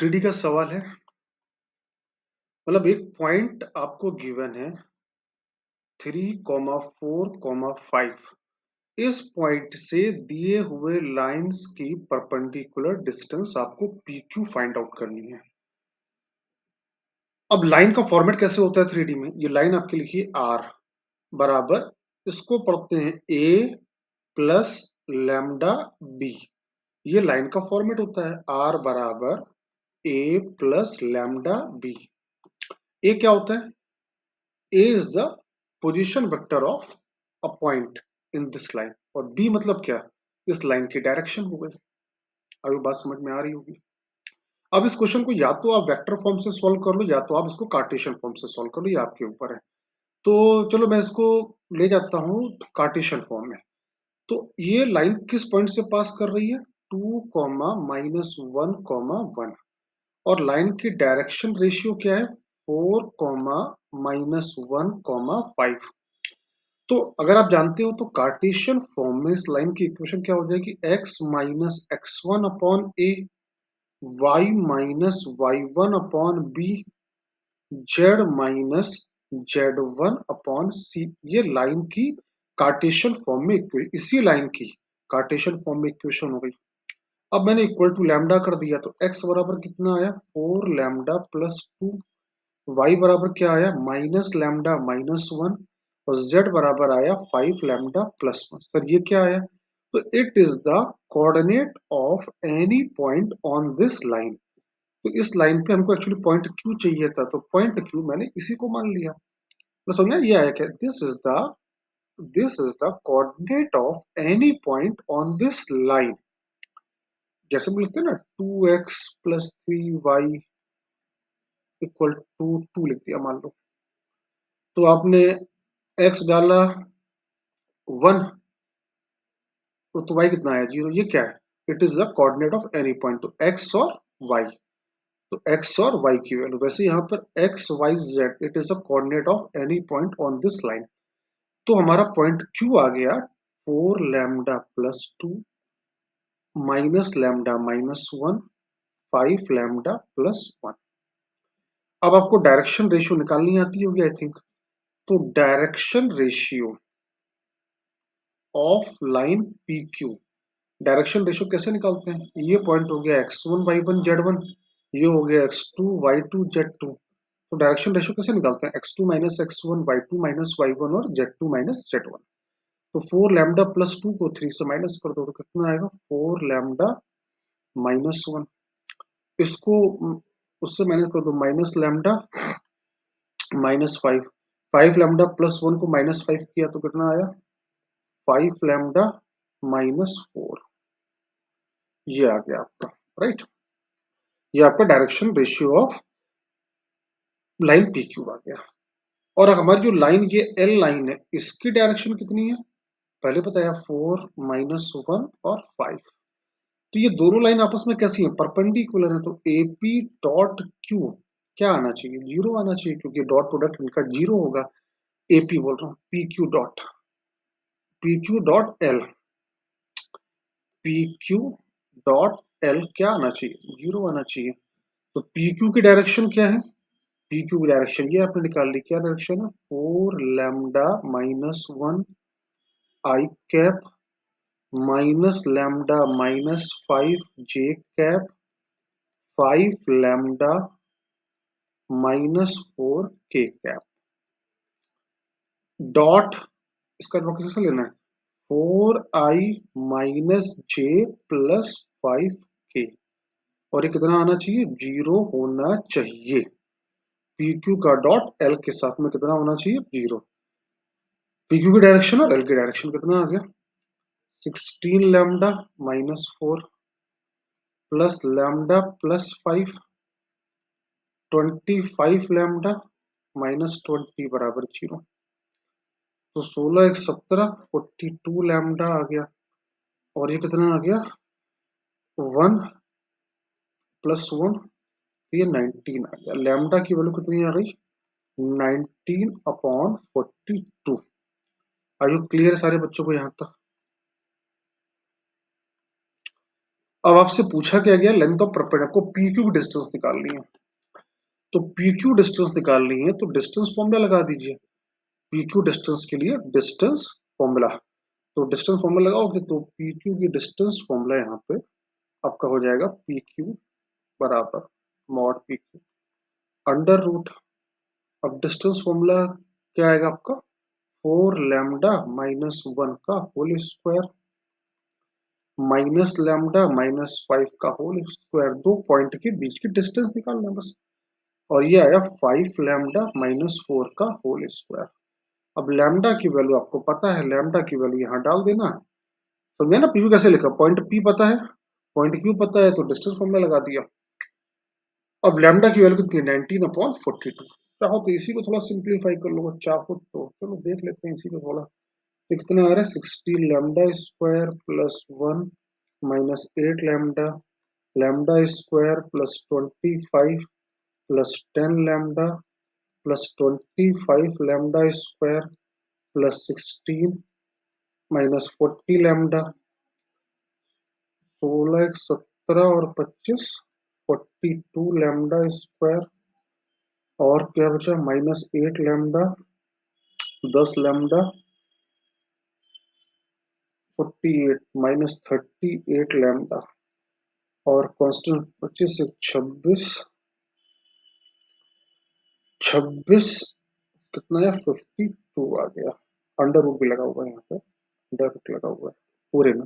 3D का सवाल है। मतलब एक पॉइंट आपको गिवन है 3,4,5। इस पॉइंट से दिए हुए लाइंस की परपेंडिकुलर डिस्टेंस आपको PQ फाइंड आउट करनी है। अब लाइन का फॉर्मेट कैसे होता है 3D में? ये लाइन आपकी लिखिए R बराबर, इसको पढ़ते हैं A प्लस लैम्डा B। ये लाइन का फॉर्मेट होता है R बराबर A प्लस लैम्डा B। ए क्या होता है? A is the position vector of a point in this line और B मतलब क्या? इस लाइन की डायरेक्शन हो गई। अभी बात समझ में आ रही होगी। अब इस क्वेश्चन को या तो आप वेक्टर फॉर्म से सॉल्व कर लो या तो आप इसको कार्टेशियन फॉर्म से सॉल्व कर लो, ये आपके ऊपर है। तो चलो मैं इसको ले जाता हूँ कार्टेशियन फॉर्म में। तो ये लाइन किस पॉइंट से पास कर रही है? 2,-1,1 और लाइन की डायरेक्शन रेशियो क्या है? 4,-1,5। तो अगर आप जानते हो तो कार्टेशियन फॉर्म में इस लाइन की इक्वेशन क्या हो जाएगी? x minus x1 upon A, y minus y1 upon B, z minus z1 upon C. ये लाइन की कार्टेशियन फॉर्म में इसी लाइन की कार्टेशियन फॉर्म में इक्वेशन हो गई। अब मैंने इक्वल टू लैम्डा कर दिया तो x बराबर कितना आया? 4 लैम्डा प्लस 2, y बराबर क्या आया? माइनस लैम्डा माइनस 1 और z बराबर आया 5 लैम्डा प्लस 1। सर ये क्या आया? तो it is the coordinate of any point on this line. तो इस लाइन पे हमको एक्चुअली पॉइंट क्यू चाहिए था, तो पॉइंट क्यू मैंने इसी को मान लिया। तो समझ में ये आया क्या? This is the coordinate of any point on this line. जैसे हम लिखते हैं ना 2x plus 3y equal to 2 लिख दिया मान लो। तो आपने x डाला 1, तो y कितना आया? 0। ये क्या है? It is the coordinate of any point. तो x और y, तो x और y की वैल्यू। वैसे यहाँ पर x y z it is the coordinate of any point on this line. तो हमारा पॉइंट q आ गया 4 lambda plus 2 minus lambda minus 1 5 lambda plus 1। अब आपको डायरेक्शन रेशियो निकालनी आती होगी आई थिंक। तो direction ratio of line PQ, direction ratio कैसे निकालते हैं? ये पॉइंट हो गया x1 y1 z1, ये हो गया x2 y2 z2। तो डायरेक्शन रेशियो कैसे निकालते हैं? x2 minus x1, y2 minus y1 और z2 माइनस z1। तो 4 लैम्डा प्लस 2 को 3 से माइनस कर दो तो कितना आएगा? 4 लैम्डा माइनस 1। इसको उससे माइनस कर दो, minus lambda minus 5। 5 lambda plus 1 को माइनस 5 किया तो कितना आया? 5 लैम्डा माइनस 4। ये आ गया आपका, राइट। ये आपका direction ratio of line PQ आ गया। और हमारी जो लाइन ये L लाइन है, इसकी डायरेक्शन कितनी है? पहले बताया 4 माइनस 1 और 5। तो ये दोनों लाइन आपस में कैसी है? परपेंडिकुलर है। तो AP डॉट Q क्या आना चाहिए? 0 आना चाहिए, क्योंकि डॉट प्रोडक्ट इनका 0 होगा। AP बोल रहा हूँ, PQ dot L, PQ dot L क्या आना चाहिए? 0 आना चाहिए। तो PQ की डायरेक्शन क्या है? PQ की डायरेक्शन ये आपने निकाल ली। क्या डायरेक्शन है? 4 लैम्डा माइनस 1 आई कैप माइनस लैम्डा माइनस 5 जे कैप 5 लैम्डा माइनस 4 के कैप। डॉट इसका लोकेशन लेना है 4i माइनस जे प्लस 5 के, और ये कितना आना चाहिए? 0 होना चाहिए। PQ का डॉट L के साथ में कितना होना चाहिए? 0। PQ की डायरेक्शन और L की डायरेक्शन कितना आ गया? 16 lambda minus 4 plus lambda plus 5, 25 lambda minus 20 बराबर 0। तो 16 एक 17, 42 लैम्डा आ गया। और ये कितना आ गया? 1 प्लस 1, ये 19 आ गया। लैम्डा की वैल्यू कितनी आ गई? 19 अपॉन 42। आर यू क्लियर सारे बच्चों को यहाँ तक? अब आपसे पूछा क्या गया, लेंथ ऑफ परपेंडिकुलर, आपको पी क्यू डिस्टेंस निकालनी है। तो पी क्यू डिस्टेंस निकालनी है तो डिस्टेंस फॉर्मूला लगा दीजिए। पी क्यू डिस्टेंस के लिए डिस्टेंस फॉर्मूला, तो डिस्टेंस फॉर्मूला लगाओगे तो पी क्यू की डिस्टेंस फॉर्मूला यहाँ पे आपका हो जाएगा पी क्यू बराबर mod P Q under root. अब डिस्टेंस फॉर्मूला क्या आएगा आपका, 4 लैम्डा -1 का होल स्क्वायर माइनस लैम्डा -5 का होल स्क्वायर। दो पॉइंट के बीच की डिस्टेंस निकालना है बस। और ये आया 5 लैम्डा -4 का होल स्क्वायर। अब लैम्डा की वैल्यू आपको पता है, लैम्डा की वैल्यू यहाँ डाल देना है। समझे ना, पी कैसे लिखा, पॉइंट पी पता है, पॉइंट क्यू पता है, तो डिस्टेंस फॉर्मूला लगा दिया। अब लैम्डा की वैल्यू कितनी है, 19/42। चाहो तो इसी को थोड़ा सिंप्लीफाई कर लो, चाहो तो चलो देख लेते हैं इसी को थोड़ा। तो कितना आ रहा है, 60 lambda square +1 -8 lambda, lambda square +25 +10 lambda +25 lambda square +16 -40 lambda. 16, 17 और 25, 42 लैम्डा स्क्वायर। और क्या बचा, -8 लैम्डा, 10 लैम्डा, 48 -38 लैम्डा। और कांस्टेंट 25 से 26, 26 कितना है, 52 आ गया। अंडर रूट भी लगा हुआ है यहाँ पे, अंडर रूट लगा हुआ है पूरे में,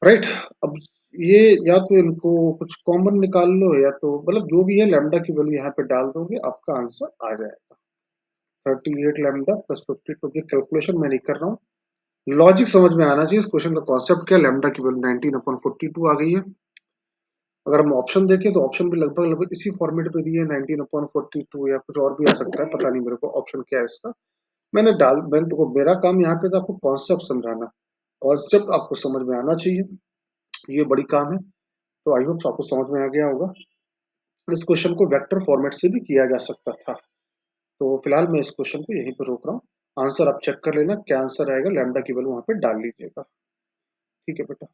राइट। अब ये या तो इनको कुछ कॉमन निकाल लो, या तो मतलब जो भी है लैम्डा की वैल्यू यहाँ पे डाल दोगे, आपका आंसर आ जाएगा 38 लैम्डा +50। तो ये कैलकुलेशन मैं नहीं कर रहा हूँ, लॉजिक समझ में आना चाहिए इस क्वेश्चन का। कॉन्सेप्ट क्या, लैम्डा की वैल्यू 19/42 आ गई है। अगर हम ऑप्शन देखें तो ऑप्शन भी लगभग लगभग इसी फॉर्मेट पे दिए, 19/42 या कुछ और भी आ सकता है, पता नहीं मेरे को ऑप्शन क्या है इसका। मैंने देखो, मेरा काम यहाँ पे था आपको कॉन्सेप्ट समझाना, कॉन्सेप्ट आपको समझ में आना चाहिए, ये बड़ी काम है। तो आई होप आपको समझ में आ गया होगा। इस क्वेश्चन को वेक्टर फॉर्मेट से भी किया जा सकता था। तो फिलहाल मैं इस क्वेश्चन को यहीं पर रोक रहा हूँ। आंसर आप चेक कर लेना, क्या आंसर आएगा, लैम्डा की वैल्यू वहां पे डाल लीजिएगा। ठीक है बेटा।